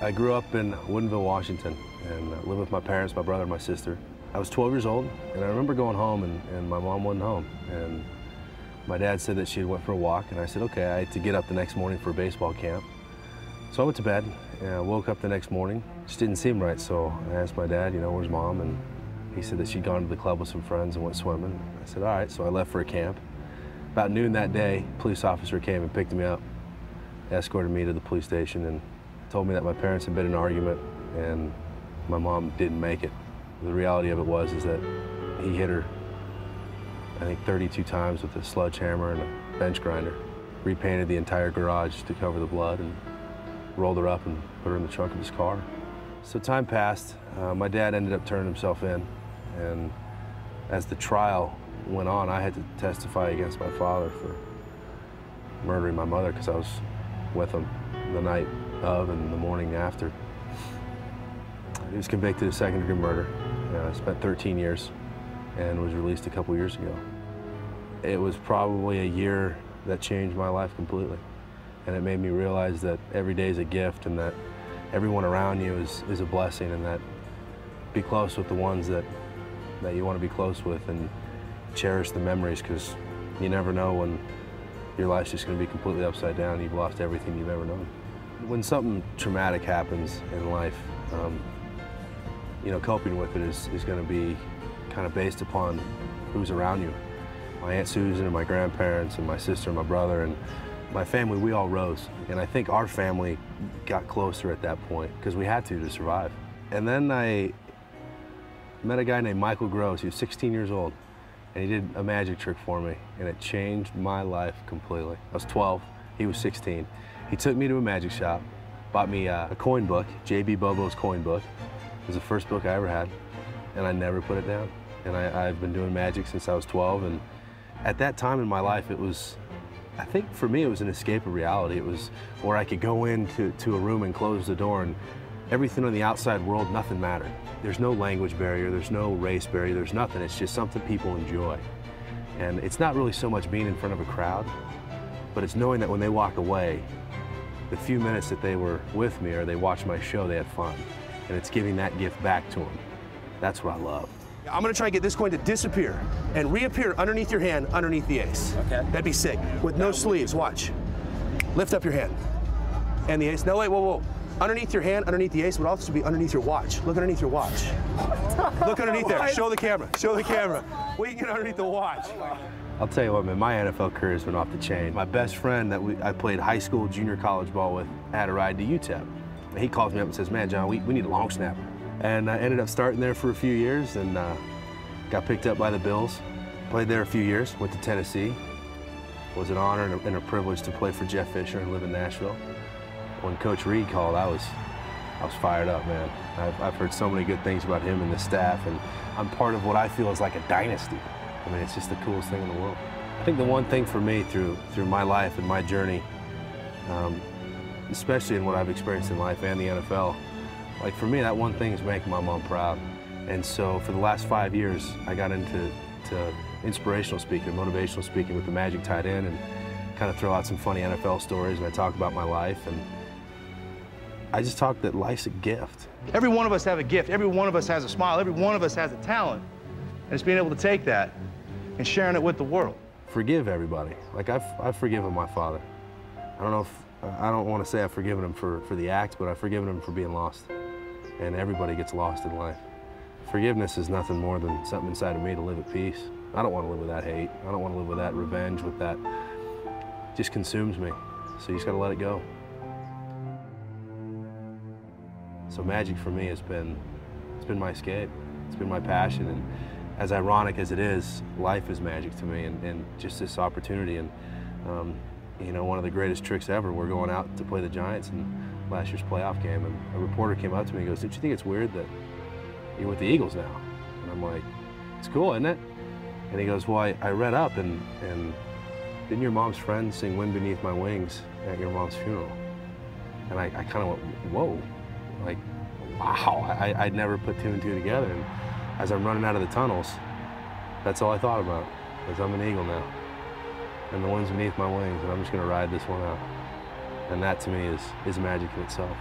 I grew up in Woodinville, Washington, and lived with my parents, my brother, and my sister. I was 12 years old, and I remember going home, and my mom wasn't home. And my dad said that she went for a walk, and I said, okay. I had to get up the next morning for baseball camp. So I went to bed, and I woke up the next morning. It just didn't seem right, so I asked my dad, where's Mom? And he said that she'd gone to the club with some friends and went swimming. I said, all right, so I left for a camp. About noon that day, a police officer came and picked me up, escorted me to the police station, and told me that my parents had been in an argument and my mom didn't make it. The reality of it is that he hit her, I think, 32 times with a sledgehammer and a bench grinder, repainted the entire garage to cover the blood, and rolled her up and put her in the trunk of his car. So time passed. My dad ended up turning himself in, and as the trial went on, I had to testify against my father for murdering my mother because I was with him the night of and the morning after. He was convicted of second-degree murder. Spent 13 years and was released a couple years ago. It was probably a year that changed my life completely. And it made me realize that every day is a gift and that everyone around you is a blessing, and that be close with the ones that you want to be close with, and cherish the memories, because you never know when your life's just going to be completely upside down and you've lost everything you've ever known. When something traumatic happens in life, coping with it is going to be kind of based upon who's around you. My Aunt Susan and my grandparents and my sister and my brother and my family, we all rose. And I think our family got closer at that point because we had to survive. And then I met a guy named Michael Gross. He was 16 years old, and he did a magic trick for me, and it changed my life completely. I was 12, he was 16. He took me to a magic shop, bought me a coin book, J.B. Bobo's coin book. It was the first book I ever had, and I never put it down. And I've been doing magic since I was 12, and at that time in my life, it was, I think for me, it was an escape of reality. It was where I could go into a room and close the door, and everything on the outside world, nothing mattered. There's no language barrier, there's no race barrier, there's nothing. It's just something people enjoy. And it's not really so much being in front of a crowd, but it's knowing that when they walk away, the few minutes that they were with me or they watched my show, they had fun. And it's giving that gift back to them. That's what I love. I'm gonna try and get this coin to disappear and reappear underneath your hand, underneath the ace. Okay. That'd be sick. With no sleeves, watch. Lift up your hand. And the ace, no, wait, whoa. Underneath your hand, underneath the ace would also be underneath your watch. Look underneath your watch. Look underneath there, show the camera, show the camera. We can get underneath the watch. I'll tell you what, man, my NFL career has been off the chain. My best friend that I played high school, junior college ball with had a ride to UTEP. He calls me up and says, man, John, we need a long snapper. And I ended up starting there for a few years and got picked up by the Bills. Played there a few years, went to Tennessee. It was an honor and a privilege to play for Jeff Fisher and live in Nashville. When Coach Reed called, I was fired up, man. I've heard so many good things about him and the staff, and I'm part of what I feel is like a dynasty. I mean, it's just the coolest thing in the world. I think the one thing for me through my life and my journey, especially in what I've experienced in life and the NFL, like for me, that one thing is making my mom proud. And so for the last 5 years, I got into inspirational speaking, motivational speaking with the Magic tight end, and kind of throw out some funny NFL stories, and I talk about my life, and I just talk that life's a gift. Every one of us have a gift. Every one of us has a smile. Every one of us has a talent. And it's being able to take that and sharing it with the world. Forgive everybody. Like I've forgiven my father. I don't want to say I've forgiven him for the act, but I've forgiven him for being lost. And everybody gets lost in life. Forgiveness is nothing more than something inside of me to live at peace. I don't want to live with that hate. I don't want to live with that revenge, with that. It just consumes me. So you just got to let it go. So magic for me it's been my escape. It's been my passion. And as ironic as it is, life is magic to me, and just this opportunity. And one of the greatest tricks ever, we're going out to play the Giants in last year's playoff game, and a reporter came up to me and goes, don't you think it's weird that you're with the Eagles now? And I'm like, it's cool, isn't it? And he goes, well, I read up, and didn't your mom's friend sing Wind Beneath My Wings at your mom's funeral? And I kind of went, whoa, like, wow, I'd never put two and two together. And as I'm running out of the tunnels, that's all I thought about, is I'm an Eagle now. And the wind's beneath my wings, and I'm just gonna ride this one out. And that to me is magic in itself.